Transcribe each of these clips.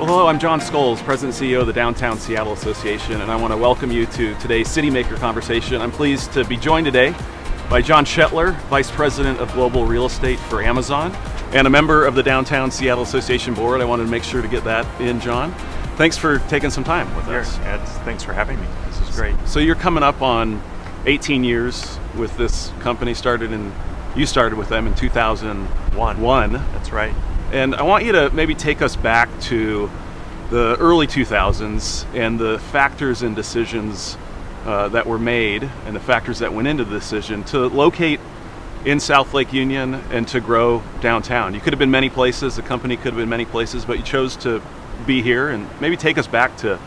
Well, hello, I'm John Scholes, President and CEO of the Downtown Seattle Association, and I want to welcome you to today's Citymaker Conversation. I'm pleased to be joined today by John Schoettler, Vice President of Global Real Estate for Amazon, and a member of the Downtown Seattle Association Board. I wanted to make sure to get that in, John. Thanks for taking some time with us. Thanks for having me. This is great. So you're coming up on 18 years with this company. You started with them in 2001. That's right. And I want you to maybe take us back to the early 2000s and the factors and decisions that were made and the factors that went into the decision to locate in South Lake Union and to grow downtown. You could have been many places, the company could have been many places, but you chose to be here, and maybe take us back to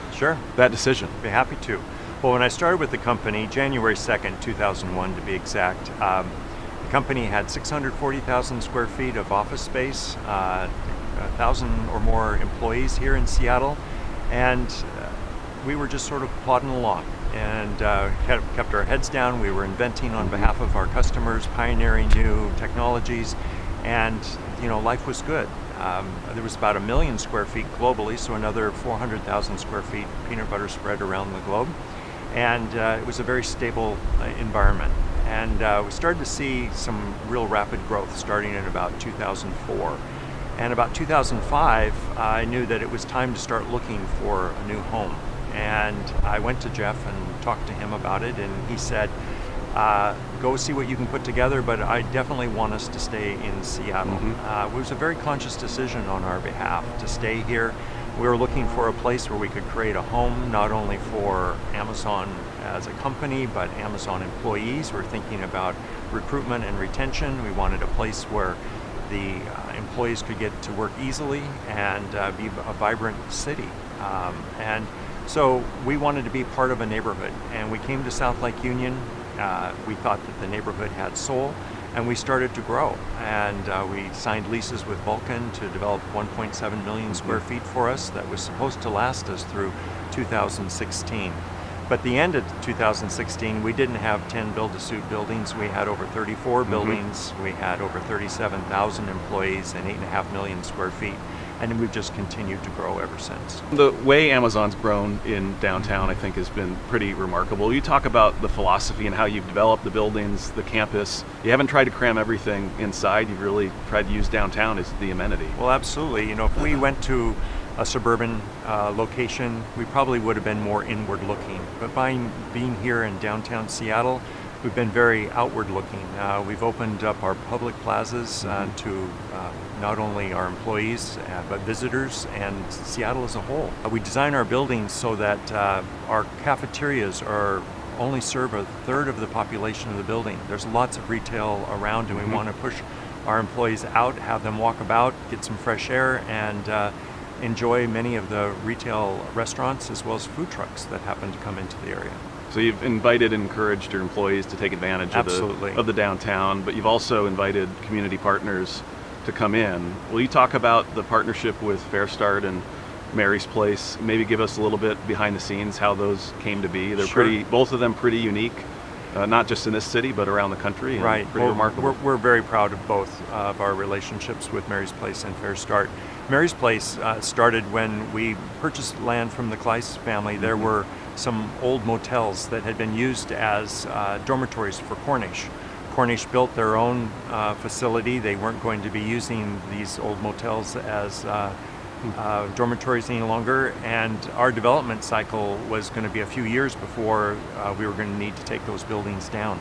that decision. Be happy to. Well, when I started with the company, January 2nd, 2001 to be exact, the company had 640,000 square feet of office space, 1,000 or more employees here in Seattle, and we were just sort of plodding along and kept our heads down. We were inventing on behalf of our customers, pioneering new technologies, and life was good. There was about 1 million square feet globally, so another 400,000 square feet peanut butter spread around the globe, and it was a very stable environment. And we started to see some real rapid growth starting in about 2004. And about 2005, I knew that it was time to start looking for a new home. And I went to Jeff and talked to him about it, and he said, go see what you can put together, but I definitely want us to stay in Seattle. It was a very conscious decision on our behalf to stay here. We were looking for a place where we could create a home, not only for Amazon as a company, but Amazon employees. We're thinking about recruitment and retention. We wanted a place where the employees could get to work easily and be a vibrant city. And so we wanted to be part of a neighborhood. And we came to South Lake Union. We thought that the neighborhood had soul, and we started to grow. And we signed leases with Vulcan to develop 1.7 million square feet for us that was supposed to last us through 2016. But the end of 2016, we didn't have 10 build-to-suit buildings. We had over 34 buildings. We had over 37,000 employees and 8.5 million square feet. And we've just continued to grow ever since. The way Amazon's grown in downtown, I think, has been pretty remarkable. You talk about the philosophy and how you've developed the buildings, the campus. You haven't tried to cram everything inside. You've really tried to use downtown as the amenity. Well, absolutely. If we went to a suburban location, we probably would have been more inward looking. But by being here in downtown Seattle, we've been very outward looking. We've opened up our public plazas to not only our employees, but visitors and Seattle as a whole. We design our buildings so that our cafeterias only serve a third of the population of the building. There's lots of retail around, and we want to push our employees out, have them walk about, get some fresh air, and enjoy many of the retail restaurants as well as food trucks that happen to come into the area. So you've invited and encouraged your employees to take advantage of the downtown, but you've also invited community partners to come in. Will you talk about the partnership with Fair Start and Mary's Place? Maybe give us a little bit behind the scenes how those came to be. They're both of them pretty unique, not just in this city, but around the country. Right. Pretty remarkable. We're very proud of both of our relationships with Mary's Place and Fair Start. Mary's Place started when we purchased land from the Kleiss family. There were some old motels that had been used as dormitories for Cornish. Cornish built their own facility. They weren't going to be using these old motels as dormitories any longer, and our development cycle was going to be a few years before we were going to need to take those buildings down.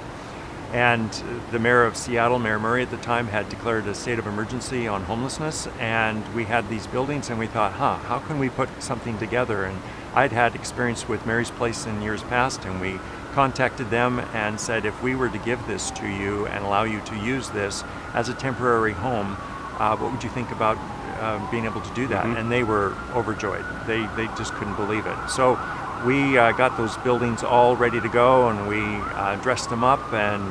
And the mayor of Seattle, Mayor Murray at the time, had declared a state of emergency on homelessness, and we had these buildings, and we thought, how can we put something together? And I'd had experience with Mary's Place in years past, and we contacted them and said, if we were to give this to you and allow you to use this as a temporary home, what would you think about being able to do that? And they were overjoyed. They just couldn't believe it. So we got those buildings all ready to go, and we dressed them up, and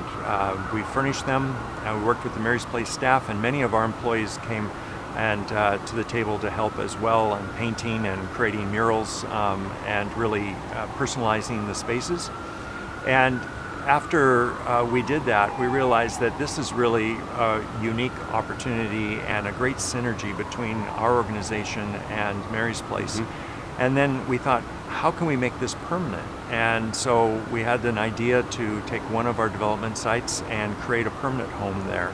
we furnished them, and we worked with the Mary's Place staff, and many of our employees came and to the table to help as well, and painting and creating murals and really personalizing the spaces. And after we did that, we realized that this is really a unique opportunity and a great synergy between our organization and Mary's Place. And then we thought, how can we make this permanent? And so we had an idea to take one of our development sites and create a permanent home there.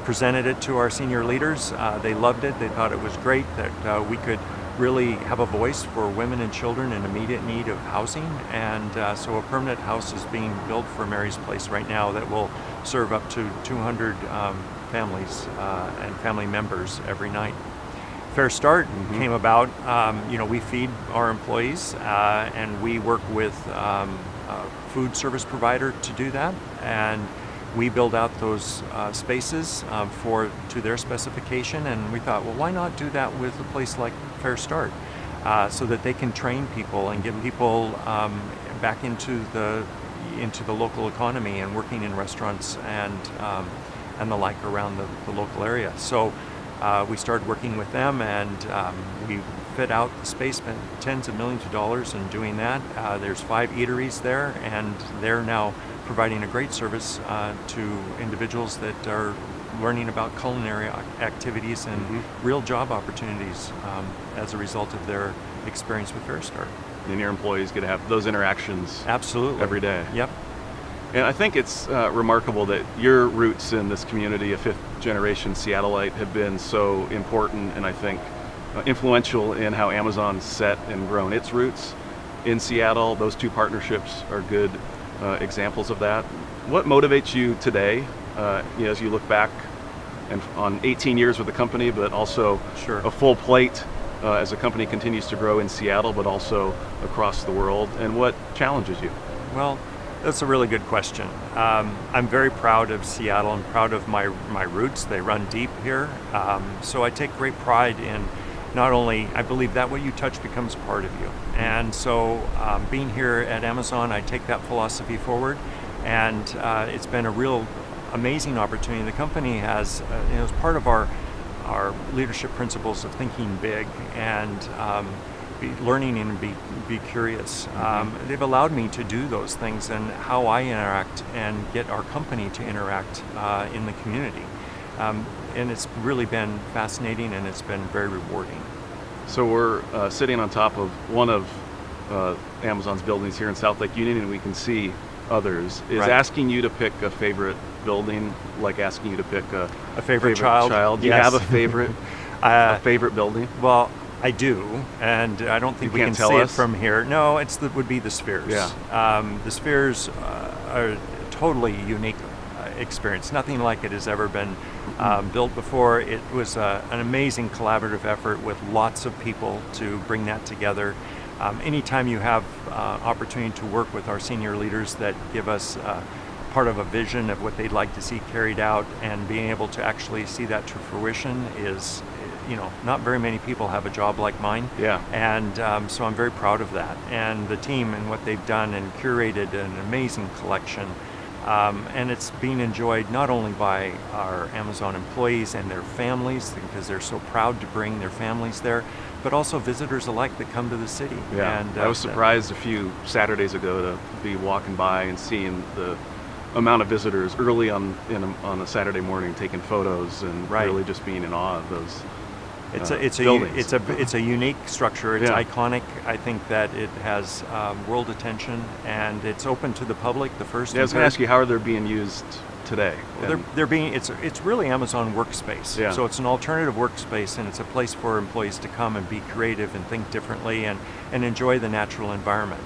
Presented it to our senior leaders. They loved it. They thought it was great that we could really have a voice for women and children in immediate need of housing. And so a permanent house is being built for Mary's Place right now that will serve up to 200 families and family members every night. Fair Start came about. We feed our employees and we work with a food service provider to do that. And we build out those spaces to their specification, and we thought, well, why not do that with a place like Fair Start, so that they can train people and get people back into the local economy and working in restaurants and the like around the local area. So we started working with them, and we fit out the space, spent tens of millions of dollars in doing that. There's 5 eateries there, and they're now providing a great service to individuals that are learning about culinary activities and real job opportunities as a result of their experience with Fair Start. And your employees get to have those interactions absolutely every day. Yep. And I think it's remarkable that your roots in this community, a 5th-generation Seattleite, have been so important and I think influential in how Amazon's set and grown its roots in Seattle. Those 2 partnerships are good examples of that. What motivates you today, as you look back and on 18 years with the company, but also a full plate as the company continues to grow in Seattle, but also across the world, and what challenges you? Well, that's a really good question. I'm very proud of Seattle and proud of my roots. They run deep here. So I take great pride in not only, I believe that what you touch becomes part of you. And so being here at Amazon, I take that philosophy forward, and it's been a real amazing opportunity. The company has, as part of our leadership principles of thinking big and learning and be curious. They've allowed me to do those things and how I interact and get our company to interact in the community. And it's really been fascinating, and it's been very rewarding. So we're sitting on top of one of Amazon's buildings here in South Lake Union, and we can see others. Is asking you to pick a favorite building like asking you to pick a favorite child? Do you have a favorite favorite building? Well, I do, and I don't think we can see it from here. No, would be the Spheres. Yeah. The Spheres are a totally unique experience. Nothing like it has ever been built before. It was an amazing collaborative effort with lots of people to bring that together. Anytime you have opportunity to work with our senior leaders that give us part of a vision of what they'd like to see carried out, and being able to actually see that to fruition is, not very many people have a job like mine. Yeah. And so I'm very proud of that. And the team and what they've done and curated an amazing collection. And it's being enjoyed not only by our Amazon employees and their families, because they're so proud to bring their families there, but also visitors alike that come to the city. Yeah. And I was surprised a few Saturdays ago to be walking by and seeing the amount of visitors early on a Saturday morning taking photos and really just being in awe of those. It's a unique structure. It's iconic. I think that it has world attention, and it's open to the public. The first. Yeah, I was going to ask you, how are they being used today? Well, they're being. It's really Amazon workspace. Yeah. So it's an alternative workspace, and it's a place for employees to come and be creative and think differently and enjoy the natural environment.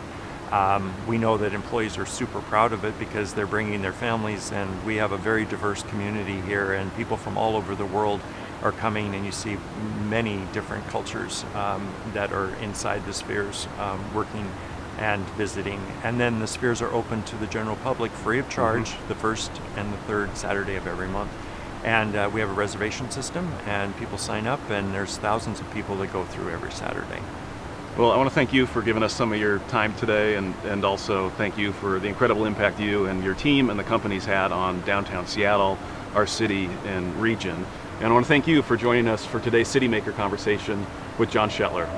We know that employees are super proud of it because they're bringing their families, and we have a very diverse community here, and people from all over the world are coming, and you see many different cultures that are inside the Spheres working and visiting. And then the Spheres are open to the general public free of charge the first and the third Saturday of every month. And we have a reservation system, and people sign up, and there's thousands of people that go through every Saturday. Well, I want to thank you for giving us some of your time today, and also thank you for the incredible impact you and your team and the company's had on downtown Seattle, our city and region. And I want to thank you for joining us for today's City Maker conversation with John Schoettler.